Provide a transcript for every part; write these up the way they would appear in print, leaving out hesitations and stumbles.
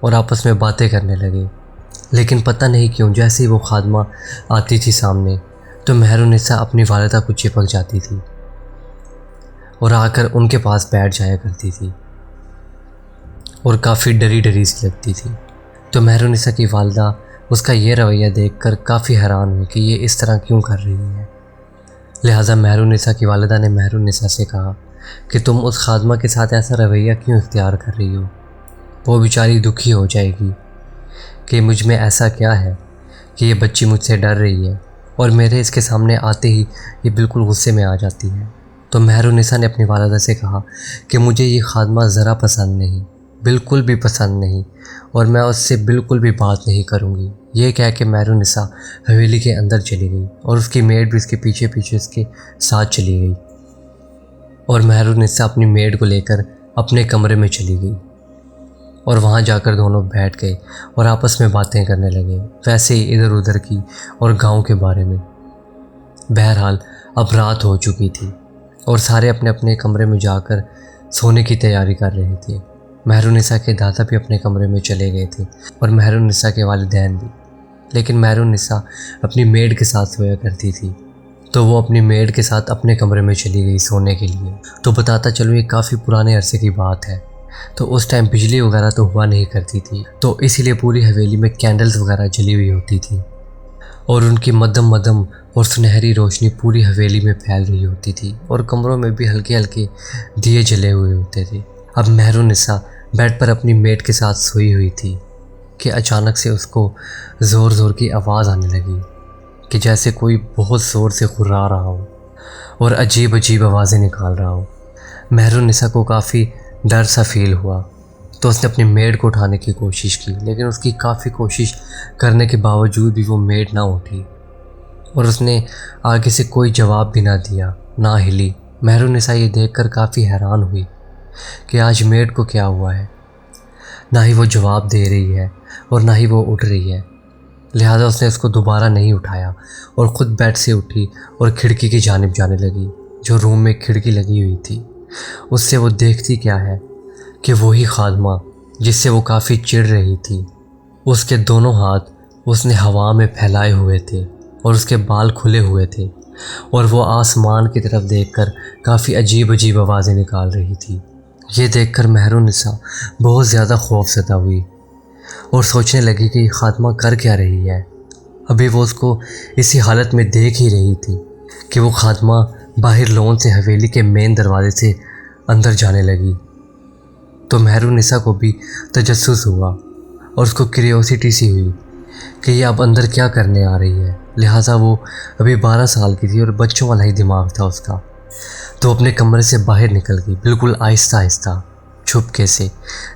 اور آپس میں باتیں کرنے لگے۔ لیکن پتہ نہیں کیوں جیسے ہی وہ خادمہ آتی تھی سامنے تو مہر النساء اپنی والدہ کو چپک جاتی تھی اور آ کر ان کے پاس بیٹھ جایا کرتی تھی اور کافی ڈری ڈری سی لگتی تھی۔ تو مہر النساء کی والدہ اس کا یہ رویہ دیکھ کر کافی حیران ہوئی کہ یہ اس طرح کیوں کر رہی ہے۔ لہٰذا مہر النساء کی والدہ نے مہر النساء سے کہا کہ تم اس خادمہ کے ساتھ ایسا رویہ کیوں اختیار کر رہی ہو؟ وہ بیچاری دکھی ہو جائے گی کہ مجھ میں ایسا کیا ہے کہ یہ بچی مجھ سے ڈر رہی ہے، اور میرے اس کے سامنے آتے ہی یہ بالکل غصے میں آ جاتی ہے۔ تو مہر النساء نے اپنی والدہ سے کہا کہ مجھے یہ خادمہ ذرا پسند نہیں، بالکل بھی پسند نہیں، اور میں اس سے بالکل بھی بات نہیں کروں گی۔ یہ کہہ کے مہر النساء حویلی کے اندر چلی گئی اور اس کی میڈ بھی اس کے پیچھے پیچھے اس کے ساتھ چلی گئی، اور مہر النساء اپنی میڈ کو لے کر اپنے کمرے میں چلی گئی اور وہاں جا کر دونوں بیٹھ گئے اور آپس میں باتیں کرنے لگے، ویسے ہی ادھر ادھر کی اور گاؤں کے بارے میں۔ بہرحال اب رات ہو چکی تھی اور سارے اپنے اپنے کمرے میں جا کر سونے کی تیاری کر رہے تھے۔ مہر النساء کے دادا بھی اپنے کمرے میں چلے گئے تھے اور مہر النساء کے والدین بھی، لیکن مہر النساء اپنی میڈ کے ساتھ سویا کرتی تھی، تو وہ اپنی میڈ کے ساتھ اپنے کمرے میں چلی گئی سونے کے لیے۔ تو بتاتا چلوں یہ کافی پرانے عرصے کی بات ہے، تو اس ٹائم بجلی وغیرہ تو ہوا نہیں کرتی تھی، تو اسی لیے پوری حویلی میں کینڈلز وغیرہ جلی ہوئی ہوتی تھی اور ان کی مدھم مدھم اور سنہری روشنی پوری حویلی میں پھیل رہی ہوتی تھی، اور کمروں میں بھی ہلکے ہلکے دیے جلے ہوئے ہوتے تھے۔ اب مہر النساء بیڈ پر اپنی میڈ کے ساتھ سوئی ہوئی تھی کہ اچانک سے اس کو زور زور کی آواز آنے لگی کہ جیسے کوئی بہت زور سے غرا رہا ہو اور عجیب عجیب آوازیں نکال رہا ہو۔ مہر النساء کو کافی ڈر سا فیل ہوا، تو اس نے اپنی میڈ کو اٹھانے کی کوشش کی، لیکن اس کی کافی کوشش کرنے کے باوجود بھی وہ میڈ نہ اٹھی اور اس نے آگے سے کوئی جواب بھی نہ دیا، نہ ہلی۔ مہر النساء یہ دیکھ کر کافی حیران ہوئی کہ آج میڈ کو کیا ہوا ہے، نہ ہی وہ جواب دے رہی ہے اور نہ ہی وہ اٹھ رہی ہے۔ لہٰذا اس نے اس کو دوبارہ نہیں اٹھایا اور خود بیڈ سے اٹھی اور کھڑکی کی جانب جانے لگی، جو روم میں کھڑکی لگی ہوئی تھی۔ اس سے وہ دیکھتی کیا ہے کہ وہی خادمہ جس سے وہ کافی چڑ رہی تھی، اس کے دونوں ہاتھ اس نے ہوا میں پھیلائے ہوئے تھے اور اس کے بال کھلے ہوئے تھے، اور وہ آسمان کی طرف دیکھ کر کافی عجیب عجیب آوازیں نکال رہی تھی۔ یہ دیکھ کر مہر النساء بہت زیادہ خوف زدہ ہوئی اور سوچنے لگی کہ یہ خادمہ کر کیا رہی ہے۔ ابھی وہ اس کو اسی حالت میں دیکھ ہی رہی تھی کہ وہ خادمہ باہر لون سے حویلی کے مین دروازے سے اندر جانے لگی۔ تو مہر النساء کو بھی تجسس ہوا اور اس کو کیوریوسٹی سی ہوئی کہ یہ اب اندر کیا کرنے آ رہی ہے۔ لہٰذا وہ ابھی 12 سال کی تھی اور بچوں والا ہی دماغ تھا اس کا، تو اپنے کمرے سے باہر نکل گئی، بالکل آہستہ آہستہ چھپکے سے،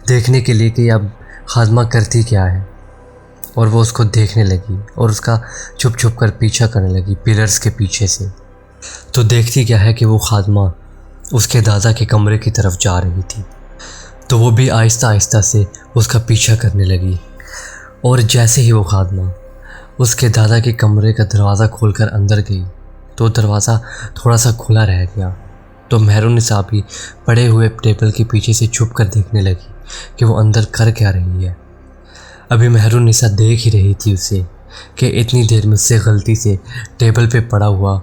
دیکھنے کے لیے کہ یہ اب خادمہ کرتی کیا ہے۔ اور وہ اس کو دیکھنے لگی اور اس کا چھپ چھپ کر پیچھا کرنے لگی پلرز کے پیچھے سے۔ تو دیکھتی کیا ہے کہ وہ خادمہ اس کے دادا کے کمرے کی طرف جا رہی تھی، تو وہ بھی آہستہ آہستہ سے اس کا پیچھا کرنے لگی، اور جیسے ہی وہ خادمہ اس کے دادا کے کمرے کا دروازہ کھول کر اندر گئی تو دروازہ تھوڑا سا کھلا رہ گیا۔ تو مہر النساء بھی پڑے ہوئے ٹیبل کے پیچھے سے چھپ کر دیکھنے لگی کہ وہ اندر کر کیا رہی ہے۔ ابھی مہر النساء دیکھ ہی رہی تھی اسے کہ اتنی دیر میں سے غلطی سے ٹیبل پہ پڑا ہوا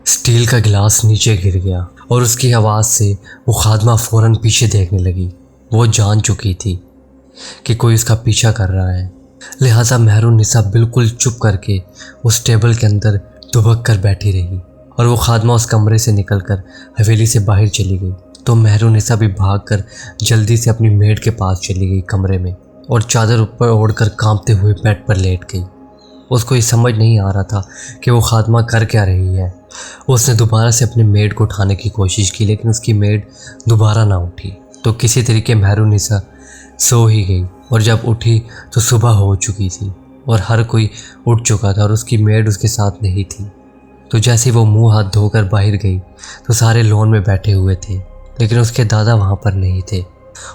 سٹیل کا گلاس نیچے گر گیا، اور اس کی آواز سے وہ خادمہ فوراً پیچھے دیکھنے لگی۔ وہ جان چکی تھی کہ کوئی اس کا پیچھا کر رہا ہے، لہٰذا مہر النساء بالکل چپ کر کے اس ٹیبل کے اندر دبک کر بیٹھی رہی، اور وہ خادمہ اس کمرے سے نکل کر حویلی سے باہر چلی گئی۔ تو مہر النساء بھی بھاگ کر جلدی سے اپنی میڈ کے پاس چلی گئی کمرے میں، اور چادر اوپر اوڑھ کر کانپتے ہوئے بیڈ پر لیٹ گئی۔ اس کو یہ سمجھ نہیں آ رہا تھا کہ وہ خادمہ کر کیا رہی ہے۔ اس نے دوبارہ سے اپنی میڈ کو اٹھانے کی کوشش کی، لیکن اس کی میڈ دوبارہ نہ اٹھی۔ تو کسی طریقے مہر النساء سو ہی گئی، اور جب اٹھی تو صبح ہو چکی تھی اور ہر کوئی اٹھ چکا تھا، اور اس کی میڈ اس کے ساتھ نہیں تھی۔ تو جیسے وہ منہ ہاتھ دھو کر باہر گئی تو سارے لون میں بیٹھے ہوئے تھے، لیکن اس کے دادا وہاں پر نہیں تھے،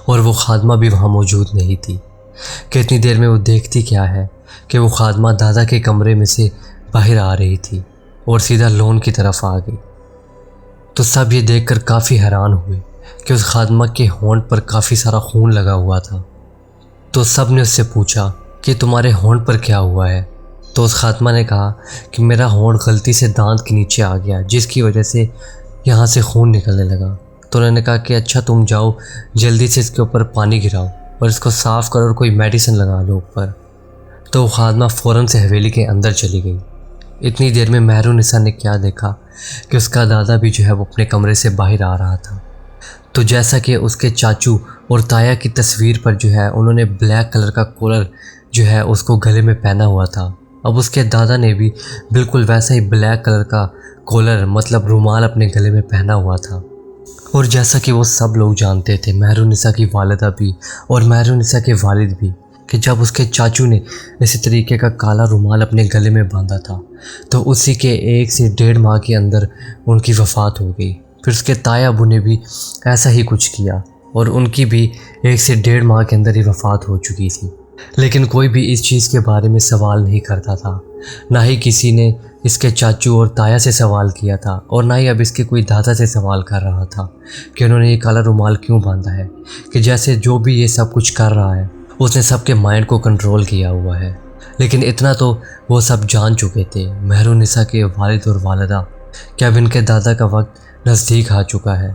اور وہ خادمہ بھی وہاں موجود نہیں تھی۔ کتنی دیر میں وہ دیکھتی کیا ہے کہ وہ خادمہ دادا کے کمرے میں سے باہر آ رہی تھی اور سیدھا لون کی طرف آ گئی۔ تو سب یہ دیکھ کر کافی حیران ہوئے کہ اس خادمہ کے ہونٹ پر کافی سارا خون لگا ہوا تھا، تو سب نے اس سے پوچھا کہ تمہارے ہونٹ پر کیا ہوا ہے؟ تو اس خاتمہ نے کہا کہ میرا ہونٹ غلطی سے دانت کے نیچے آ گیا، جس کی وجہ سے یہاں سے خون نکلنے لگا۔ تو انہوں نے کہا کہ اچھا تم جاؤ جلدی سے اس کے اوپر پانی گراؤ اور اس کو صاف کرو اور کوئی میڈیسن لگا لو اوپر۔ تو وہ خاتمہ فوراً سے حویلی کے اندر چلی گئی۔ اتنی دیر میں مہرالنساء نے کیا دیکھا کہ اس کا دادا بھی جو ہے وہ اپنے کمرے سے باہر آ رہا تھا۔ تو جیسا کہ اس کے چاچو اور تایا کی تصویر پر جو ہے انہوں نے بلیک کلر کا کولر جو ہے اس کو گلے میں پہنا ہوا تھا، اب اس کے دادا نے بھی بالکل ویسا ہی بلیک کلر کا کولر مطلب رومال اپنے گلے میں پہنا ہوا تھا۔ اور جیسا کہ وہ سب لوگ جانتے تھے، مہرالنساء کی والدہ بھی اور مہرالنساء کے والد بھی، کہ جب اس کے چاچو نے اسی طریقے کا کالا رومال اپنے گلے میں باندھا تھا تو اسی کے 1 سے 1.5 ماہ کے اندر ان کی وفات ہو گئی۔ پھر اس کے تایا ابو نے بھی ایسا ہی کچھ کیا اور ان کی بھی 1 سے 1.5 ماہ کے اندر ہی وفات ہو چکی تھی۔ لیکن کوئی بھی اس چیز کے بارے میں سوال نہیں کرتا تھا، نہ ہی کسی نے اس کے چاچو اور تایا سے سوال کیا تھا اور نہ ہی اب اس کے کوئی دادا سے سوال کر رہا تھا کہ انہوں نے یہ کالا رومال کیوں باندھا ہے، کہ جیسے جو بھی یہ سب کچھ کر رہا ہے اس نے سب کے مائنڈ کو کنٹرول کیا ہوا ہے۔ لیکن اتنا تو وہ سب جان چکے تھے، مہرالنساء کے والد اور والدہ، کہ اب ان کے دادا کا وقت نزدیک آ چکا ہے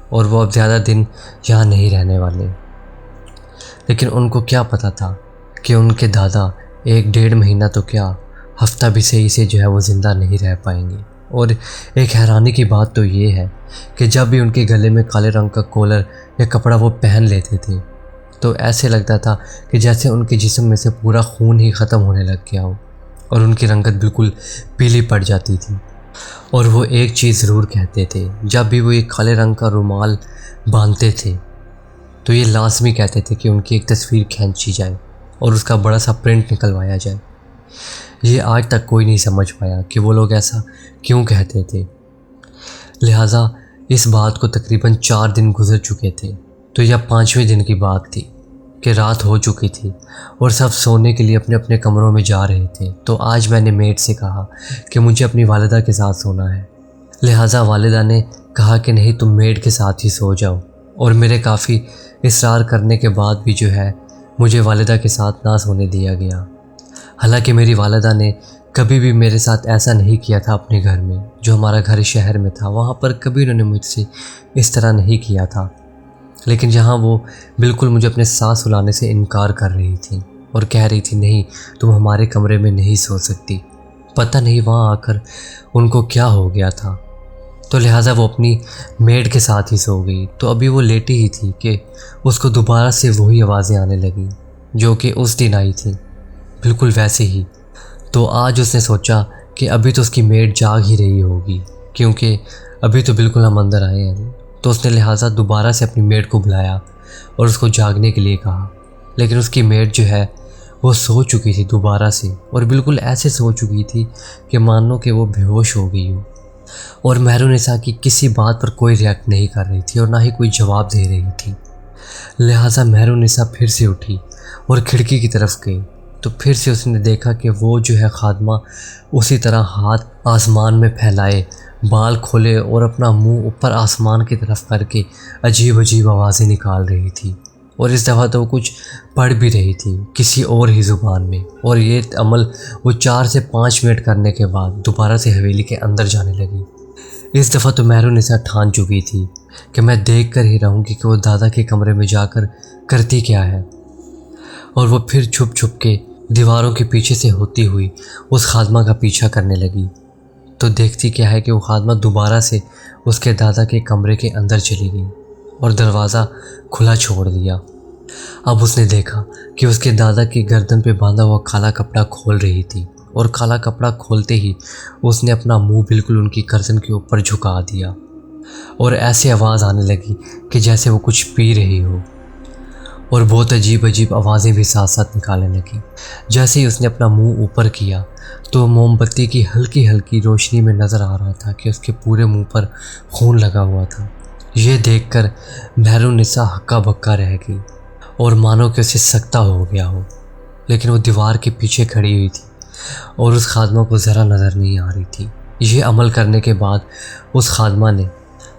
اور وہ اب زیادہ دن یہاں نہیں رہنے والے۔ لیکن ان کو کیا پتہ تھا کہ ان کے دادا 1-1.5 مہینہ تو کیا ہفتہ بھی صحیح سے جو ہے وہ زندہ نہیں رہ پائیں گے۔ اور ایک حیرانی کی بات تو یہ ہے کہ جب بھی ان کے گلے میں کالے رنگ کا کولر یا کپڑا وہ پہن لیتے تھے تو ایسے لگتا تھا کہ جیسے ان کے جسم میں سے پورا خون ہی ختم ہونے لگ گیا ہو اور ان کی رنگت بالکل پیلی پڑ جاتی تھی۔ اور وہ ایک چیز ضرور کہتے تھے، جب بھی وہ یہ کالے رنگ کا رومال باندھتے تھے تو یہ لازمی کہتے تھے کہ ان کی ایک تصویر کھینچی جائے اور اس کا بڑا سا پرنٹ نکلوایا جائے۔ یہ آج تک کوئی نہیں سمجھ پایا کہ وہ لوگ ایسا کیوں کہتے تھے۔ لہٰذا اس بات کو تقریباً 4 دن گزر چکے تھے، تو یہ 5ویں دن کی بات تھی کہ رات ہو چکی تھی اور سب سونے کے لیے اپنے اپنے کمروں میں جا رہے تھے۔ تو آج میں نے میڈ سے کہا کہ مجھے اپنی والدہ کے ساتھ سونا ہے، لہٰذا والدہ نے کہا کہ نہیں تم میڈ کے ساتھ ہی سو جاؤ، اور میرے کافی اصرار کرنے کے بعد بھی جو ہے مجھے والدہ کے ساتھ نہ سونے دیا گیا۔ حالانکہ میری والدہ نے کبھی بھی میرے ساتھ ایسا نہیں کیا تھا، اپنے گھر میں جو ہمارا گھر شہر میں تھا وہاں پر کبھی انہوں نے مجھ سے اس طرح نہیں کیا تھا، لیکن جہاں وہ بالکل مجھے اپنے ساتھ سلانے سے انکار کر رہی تھی اور کہہ رہی تھی نہیں تم ہمارے کمرے میں نہیں سو سکتی، پتہ نہیں وہاں آ کر ان کو کیا ہو گیا تھا، تو لہٰذا وہ اپنی میڈ کے ساتھ ہی سو گئی۔ تو ابھی وہ لیٹی ہی تھی کہ اس کو دوبارہ سے وہی آوازیں آنے لگیں جو کہ اس دن آئی تھیں، بالکل ویسے ہی۔ تو آج اس نے سوچا کہ ابھی تو اس کی میڈ جاگ ہی رہی ہوگی، کیونکہ ابھی تو بالکل ہم اندر آئے ہیں، تو اس نے لہٰذا دوبارہ سے اپنی میڈ کو بلایا اور اس کو جاگنے کے لیے کہا۔ لیکن اس کی میڈ جو ہے وہ سو چکی تھی دوبارہ سے، اور بالکل ایسے سو چکی تھی کہ مانو کہ وہ بے ہوش ہو گئی ہو، اور مہرالنساء کی کسی بات پر کوئی ریئیکٹ نہیں کر رہی تھی اور نہ ہی کوئی جواب دے رہی تھی۔ لہٰذا مہرالنساء پھر سے اٹھی اور کھڑکی کی طرف گئی، تو پھر سے اس نے دیکھا کہ وہ جو ہے خادمہ اسی طرح ہاتھ آسمان میں پھیلائے، بال کھولے اور اپنا منہ اوپر آسمان کی طرف کر کے عجیب عجیب آوازیں نکال رہی تھی، اور اس دفعہ تو وہ کچھ پڑھ بھی رہی تھی کسی اور ہی زبان میں۔ اور یہ عمل وہ 4 سے 5 منٹ کرنے کے بعد دوبارہ سے حویلی کے اندر جانے لگی۔ اس دفعہ تو مہرالنساء ٹھان چکی تھی کہ میں دیکھ کر ہی رہوں گی کہ وہ دادا کے کمرے میں جا کر کرتی کیا ہے، اور وہ پھر چھپ چھپ کے دیواروں کے پیچھے سے ہوتی ہوئی اس خادمہ کا پیچھا کرنے لگی۔ تو دیکھتی کیا ہے کہ وہ خادمہ دوبارہ سے اس کے دادا کے کمرے کے اندر چلی گئی اور دروازہ کھلا چھوڑ دیا۔ اب اس نے دیکھا کہ اس کے دادا کی گردن پہ باندھا ہوا کالا کپڑا کھول رہی تھی، اور کالا کپڑا کھولتے ہی اس نے اپنا منہ بالکل ان کی گردن کے اوپر جھکا دیا، اور ایسے آواز آنے لگی کہ جیسے وہ کچھ پی رہی ہو، اور بہت عجیب عجیب آوازیں بھی ساتھ ساتھ نکالنے لگی۔ جیسے ہی اس نے اپنا منہ اوپر کیا تو موم بتی کی ہلکی ہلکی روشنی میں نظر آ رہا تھا کہ اس کے پورے منہ پر خون لگا ہوا تھا۔ یہ دیکھ کر مہرالنساء ہکا بکا رہ گئی اور مانو کہ اسے سکتہ ہو گیا ہو، لیکن وہ دیوار کے پیچھے کھڑی ہوئی تھی اور اس خادمہ کو ذرا نظر نہیں آ رہی تھی۔ یہ عمل کرنے کے بعد اس خادمہ نے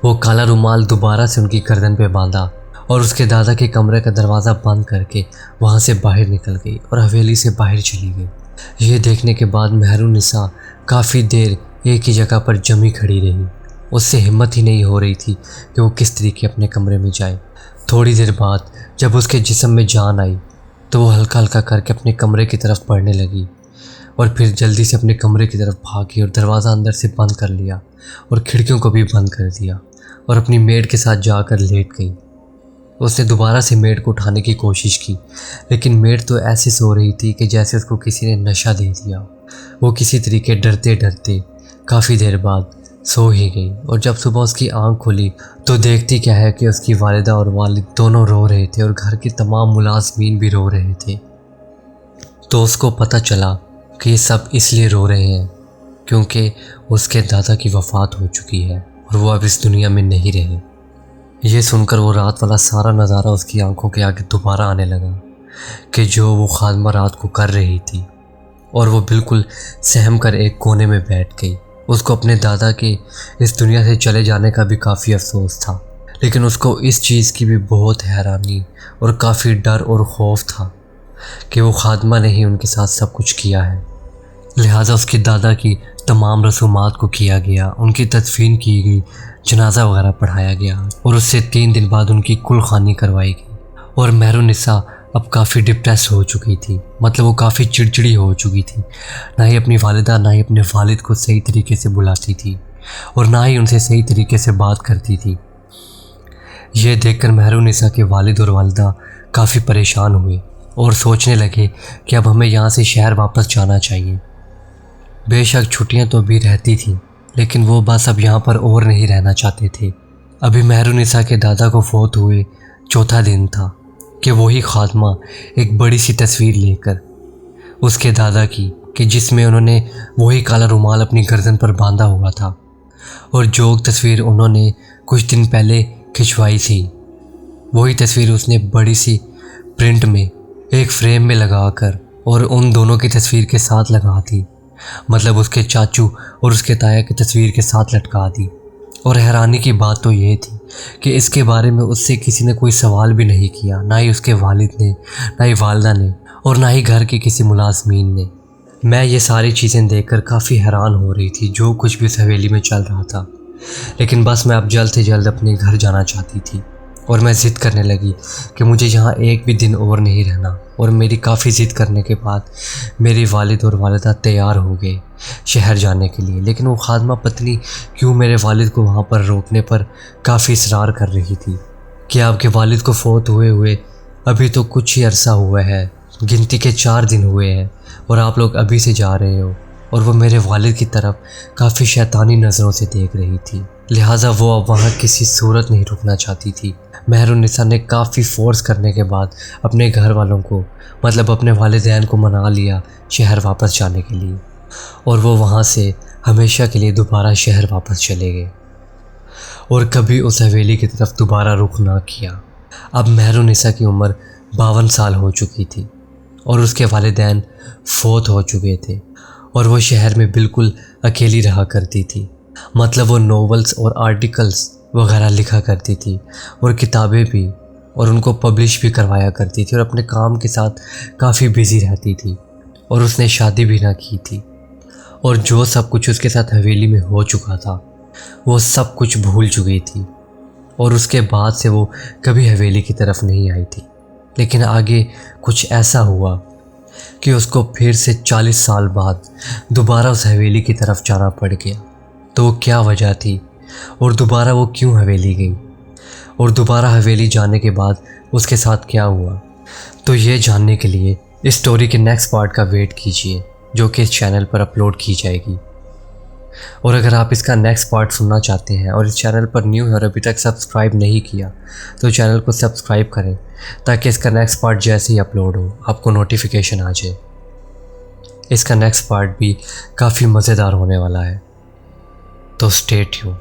وہ کالا رومال دوبارہ سے ان کی گردن پہ باندھا اور اس کے دادا کے کمرے کا دروازہ بند کر کے وہاں سے باہر نکل گئی اور حویلی سے باہر چلی گئی۔ یہ دیکھنے کے بعد مہرالنساء کافی دیر ایک ہی جگہ پر جمی کھڑی رہی۔ اس سے ہمت ہی نہیں ہو رہی تھی کہ وہ کس طریقے اپنے کمرے میں جائے۔ تھوڑی دیر بعد جب اس کے جسم میں جان آئی تو وہ ہلکا ہلکا کر کے اپنے کمرے کی طرف بڑھنے لگی اور پھر جلدی سے اپنے کمرے کی طرف بھاگی اور دروازہ اندر سے بند کر لیا اور کھڑکیوں کو بھی بند کر دیا اور اپنی میڈ کے ساتھ جا کر لیٹ گئی۔ اس نے دوبارہ سے میڈ کو اٹھانے کی کوشش کی، لیکن میڈ تو ایسے سو رہی تھی کہ جیسے اس کو کسی نے نشہ دے دیا۔ وہ کسی طریقے ڈرتے ڈرتے کافی دیر بعد سو ہی گئی، اور جب صبح اس کی آنکھ کھلی تو دیکھتی کیا ہے کہ اس کی والدہ اور والد دونوں رو رہے تھے اور گھر کے تمام ملازمین بھی رو رہے تھے۔ تو اس کو پتہ چلا کہ یہ سب اس لیے رو رہے ہیں کیونکہ اس کے دادا کی وفات ہو چکی ہے اور وہ اب اس دنیا میں نہیں رہے۔ یہ سن کر وہ رات والا سارا نظارہ اس کی آنکھوں کے آگے دوبارہ آنے لگا کہ جو وہ خادمہ رات کو کر رہی تھی، اور وہ بالکل سہم کر ایک کونے میں بیٹھ گئی۔ اس کو اپنے دادا کے اس دنیا سے چلے جانے کا بھی کافی افسوس تھا، لیکن اس کو اس چیز کی بھی بہت حیرانی اور کافی ڈر اور خوف تھا کہ وہ خادمہ نے ہی ان کے ساتھ سب کچھ کیا ہے۔ لہٰذا اس کے دادا کی تمام رسومات کو کیا گیا، ان کی تدفین کی گئی، جنازہ وغیرہ پڑھایا گیا اور اس سے 3 دن بعد ان کی کل خوانی کروائی گئی۔ اور مہرالنساء اب کافی ڈپریس ہو چکی تھی، مطلب وہ کافی چڑچڑی ہو چکی تھی۔ نہ ہی اپنی والدہ نہ ہی اپنے والد کو صحیح طریقے سے بلاتی تھی اور نہ ہی ان سے صحیح طریقے سے بات کرتی تھی۔ یہ دیکھ کر مہرالنساء کے والد اور والدہ کافی پریشان ہوئے اور سوچنے لگے کہ اب ہمیں یہاں سے شہر واپس جانا چاہیے۔ بے شک چھٹیاں تو ابھی رہتی تھیں، لیکن وہ بس اب یہاں پر اور نہیں رہنا چاہتے تھے۔ ابھی مہرالنساء کے دادا کو فوت ہوئے 4تھا دن تھا کہ وہی خادمہ ایک بڑی سی تصویر لے کر اس کے دادا کی، کہ جس میں انہوں نے وہی کالا رومال اپنی گردن پر باندھا ہوا تھا، اور جو تصویر انہوں نے کچھ دن پہلے کھنچوائی تھی وہی تصویر اس نے بڑی سی پرنٹ میں ایک فریم میں لگا کر اور ان دونوں کی تصویر کے ساتھ لگا دی، مطلب اس کے چاچو اور اس کے تایا کی تصویر کے ساتھ لٹکا دی۔ اور حیرانی کی بات تو یہ تھی کہ اس کے بارے میں اس سے کسی نے کوئی سوال بھی نہیں کیا، نہ ہی اس کے والد نے، نہ ہی والدہ نے، اور نہ ہی گھر کے کسی ملازمین نے۔ میں یہ ساری چیزیں دیکھ کر کافی حیران ہو رہی تھی جو کچھ بھی اس حویلی میں چل رہا تھا، لیکن بس میں اب جلد سے جلد اپنے گھر جانا چاہتی تھی، اور میں ضد کرنے لگی کہ مجھے یہاں ایک بھی دن اور نہیں رہنا۔ اور میری کافی ضد کرنے کے بعد میری والد اور والدہ تیار ہو گئے شہر جانے کے لیے، لیکن وہ خادمہ پتنی کیوں میرے والد کو وہاں پر روکنے پر کافی اصرار کر رہی تھی کہ آپ کے والد کو فوت ہوئے ابھی تو کچھ ہی عرصہ ہوا ہے، گنتی کے 4 دن ہوئے ہیں، اور آپ لوگ ابھی سے جا رہے ہو۔ اور وہ میرے والد کی طرف کافی شیطانی نظروں سے دیکھ رہی تھی، لہٰذا وہ اب وہاں کسی صورت نہیں رکنا چاہتی تھی۔ مہرالنساء نے کافی فورس کرنے کے بعد اپنے گھر والوں کو، مطلب اپنے والدین کو منا لیا شہر واپس جانے کے لیے، اور وہ وہاں سے ہمیشہ کے لیے دوبارہ شہر واپس چلے گئے اور کبھی اس حویلی کی طرف دوبارہ رخ نہ کیا۔ اب مہرالنساء کی عمر 52 سال ہو چکی تھی اور اس کے والدین فوت ہو چکے تھے، اور وہ شہر میں بالکل اکیلی رہا کرتی تھی، مطلب وہ ناولز اور آرٹیکلز وغیرہ لکھا کرتی تھی اور کتابیں بھی، اور ان کو پبلش بھی کروایا کرتی تھی، اور اپنے کام کے ساتھ کافی بیزی رہتی تھی، اور اس نے شادی بھی نہ کی تھی، اور جو سب کچھ اس کے ساتھ حویلی میں ہو چکا تھا وہ سب کچھ بھول چکی تھی، اور اس کے بعد سے وہ کبھی حویلی کی طرف نہیں آئی تھی۔ لیکن آگے کچھ ایسا ہوا کہ اس کو پھر سے 40 سال بعد دوبارہ اس حویلی کی طرف جانا پڑ گیا۔ تو وہ کیا وجہ تھی اور دوبارہ وہ کیوں حویلی گئی، اور دوبارہ حویلی جانے کے بعد اس کے ساتھ کیا ہوا، تو یہ جاننے کے لیے اس سٹوری کے نیکسٹ پارٹ کا ویٹ کیجئے جو کہ اس چینل پر اپلوڈ کی جائے گی۔ اور اگر آپ اس کا نیکسٹ پارٹ سننا چاہتے ہیں اور اس چینل پر نیو ہے اور ابھی تک سبسکرائب نہیں کیا تو چینل کو سبسکرائب کریں تاکہ اس کا نیکسٹ پارٹ جیسے ہی اپلوڈ ہو آپ کو نوٹیفیکیشن آ جائے۔ اس کا نیکسٹ پارٹ بھی کافی مزیدار ہونے والا ہے، تو اسٹے ٹیون۔